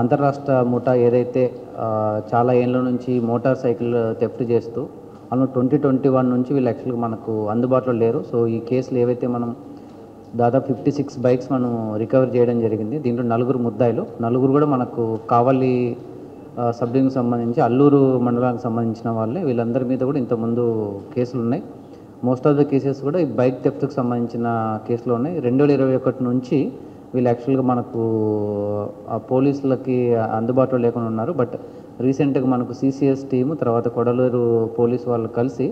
అంతర్రాష్ట్ర ముఠా ఏదైతే చాలా ఏళ్ళ నుంచి మోటార్ సైకిల్ థెఫ్ట్ చేస్తూ అందులో 2021 నుంచి వీళ్ళు యాక్చువల్గా మనకు అందుబాటులో లేరు. సో ఈ కేసులు ఏవైతే మనం దాదాపు 56 బైక్స్ మనం రికవర్ చేయడం జరిగింది. దీంట్లో నలుగురు ముద్దాయిలు, నలుగురు కూడా మనకు కావలి సబ్ డివిజన్కి సంబంధించి అల్లూరు మండలానికి సంబంధించిన వాళ్ళే. వీళ్ళందరి మీద కూడా ఇంతకుముందు కేసులు ఉన్నాయి. మోస్ట్ ఆఫ్ ద కేసెస్ కూడా ఈ బైక్ థెఫ్ట్కి సంబంధించిన కేసులు ఉన్నాయి. 2021 నుంచి వీళ్ళు యాక్చువల్గా మనకు పోలీసులకి అందుబాటులో లేకుండా ఉన్నారు. బట్ రీసెంట్గా మనకు సిసిఎస్ టీము తర్వాత కొడలూరు పోలీసు వాళ్ళు కలిసి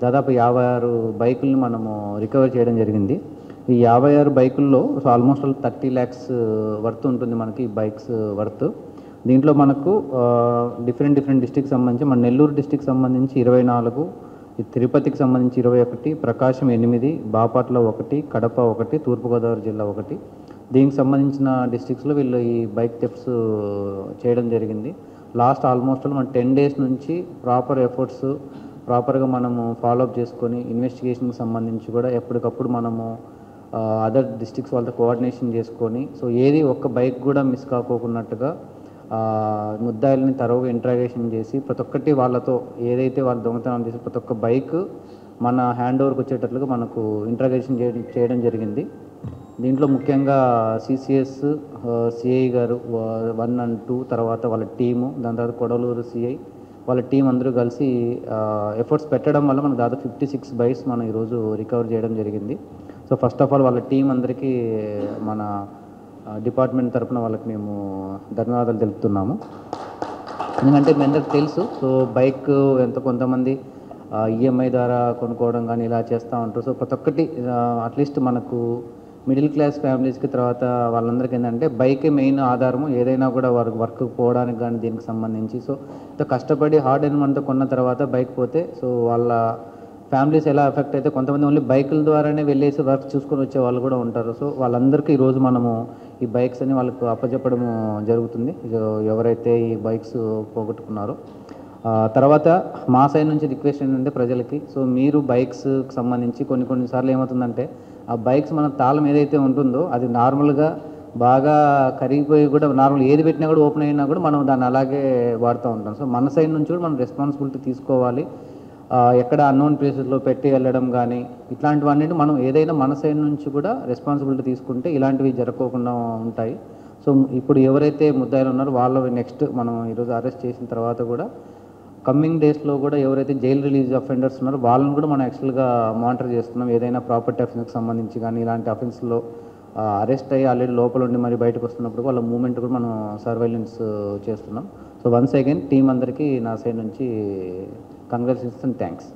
దాదాపు 56 బైకుల్ని మనము రికవర్ చేయడం జరిగింది. ఈ 56 బైకుల్లో ఆల్మోస్ట్ 30 lakhs వర్త్ ఉంటుంది మనకి ఈ బైక్స్ వర్త్. దీంట్లో మనకు డిఫరెంట్ డిస్టిక్కి సంబంధించి మన నెల్లూరు డిస్టిక్ సంబంధించి 24, తిరుపతికి సంబంధించి 21, ప్రకాశం 8, బాపట్ల 1, కడప 1, తూర్పుగోదావరి జిల్లా 1. దీనికి సంబంధించిన డిస్ట్రిక్ట్స్లో వీళ్ళు ఈ బైక్ థెఫ్ట్స్ చేయడం జరిగింది. లాస్ట్ ఆల్మోస్ట్ మన 10 days నుంచి ప్రాపర్ ఎఫర్ట్స్ ప్రాపర్గా మనము ఫాలోఅప్ చేసుకొని ఇన్వెస్టిగేషన్కి సంబంధించి కూడా ఎప్పటికప్పుడు మనము అదర్ డిస్ట్రిక్ట్స్ వాళ్ళతో కోఆర్డినేషన్ చేసుకొని సో ఏది ఒక్క బైక్ కూడా మిస్ కాకోకున్నట్టుగా ముద్దాయిల్ని తరోగా ఇంట్రాగేషన్ చేసి ప్రతి ఒక్కటి వాళ్ళతో ఏదైతే వాళ్ళు దొంగతనం చేసి ప్రతి ఒక్క బైక్ మన హ్యాండ్ ఓవర్కి వచ్చేటట్లుగా మనకు ఇంట్రాగేషన్ చేయడం జరిగింది. దీంట్లో ముఖ్యంగా సిసిఎస్ సిఐ గారు 1 and 2 తర్వాత వాళ్ళ టీము, దాని తర్వాత కొడలూరు సిఐ వాళ్ళ టీం అందరూ కలిసి ఎఫర్ట్స్ పెట్టడం వల్ల మనకు దాదాపు 56 బైక్స్ మనం ఈరోజు రికవర్ చేయడం జరిగింది. సో ఫస్ట్ ఆఫ్ ఆల్ వాళ్ళ టీం అందరికీ మన డిపార్ట్మెంట్ తరఫున వాళ్ళకి మేము ధన్యవాదాలు తెలుపుతున్నాము. ఎందుకంటే మీ అందరికి తెలుసు సో బైక్ కొంతమంది ఈఎంఐ ద్వారా కొనుక్కోవడం కానీ ఇలా చేస్తూ ఉంటారు. సో ప్రతి ఒక్కటి అట్లీస్ట్ మనకు మిడిల్ క్లాస్ ఫ్యామిలీస్కి తర్వాత వాళ్ళందరికీ ఏంటంటే బైకే మెయిన్ ఆధారము. ఏదైనా కూడా వర్క్ పోవడానికి కానీ దీనికి సంబంధించి సో కష్టపడి హార్డ్ అండ్ మనతో కొన్న తర్వాత బైక్ పోతే సో వాళ్ళ ఫ్యామిలీస్ ఎలా ఎఫెక్ట్ అయితే కొంతమంది ఓన్లీ బైకుల ద్వారానే వెళ్ళేసి వర్క్ చూసుకొని వచ్చే వాళ్ళు కూడా ఉంటారు. సో వాళ్ళందరికీ ఈరోజు మనము ఈ బైక్స్ అని వాళ్ళకు అప్పచెప్పడం జరుగుతుంది ఎవరైతే ఈ బైక్స్ పోగొట్టుకున్నారో. తర్వాత మా సైడ్ నుంచి రిక్వెస్ట్ ఏంటంటే ప్రజలకి సో మీరు బైక్స్కి సంబంధించి కొన్నిసార్లు ఏమవుతుందంటే ఆ బైక్స్ మన తాళం ఏదైతే ఉంటుందో అది నార్మల్గా బాగా కరిగిపోయి కూడా నార్మల్ ఏది పెట్టినా కూడా ఓపెన్ అయినా కూడా మనం దాన్ని అలాగే వాడుతూ ఉంటాం. సో మన సైడ్ నుంచి కూడా మనం రెస్పాన్సిబిలిటీ తీసుకోవాలి. ఎక్కడ అన్నోన్ ప్లేసెస్లో పెట్టి వెళ్ళడం కానీ ఇట్లాంటివన్నీ మనం ఏదైనా మన సైడ్ నుంచి కూడా రెస్పాన్సిబిలిటీ తీసుకుంటే ఇలాంటివి జరగకుండా ఉంటాయి. సో ఇప్పుడు ఎవరైతే ముద్దాయిలు ఉన్నారో వాళ్ళు నెక్స్ట్ మనం ఈరోజు అరెస్ట్ చేసిన తర్వాత కూడా కమ్మింగ్ డేస్లో కూడా ఎవరైతే జైలు రిలీజ్ అఫెండర్స్ ఉన్నారో వాళ్ళని కూడా మనం యాక్చువల్గా మానిటర్ చేస్తున్నాం. ఏదైనా ప్రాపర్టీ అఫెన్స్కి సంబంధించి కానీ ఇలాంటి అఫెన్స్లో అరెస్ట్ అయ్యి ఆల్రెడీ లోపల ఉండి మరి బయటకు వస్తున్నప్పుడు వాళ్ళ మూమెంట్ కూడా మనం సర్వైలెన్స్ చేస్తున్నాం. సో వన్స్ అగైన్ టీం అందరికీ నా సైడ్ నుంచి కంగ్రాచులేషన్స్ అండ్ థ్యాంక్స్.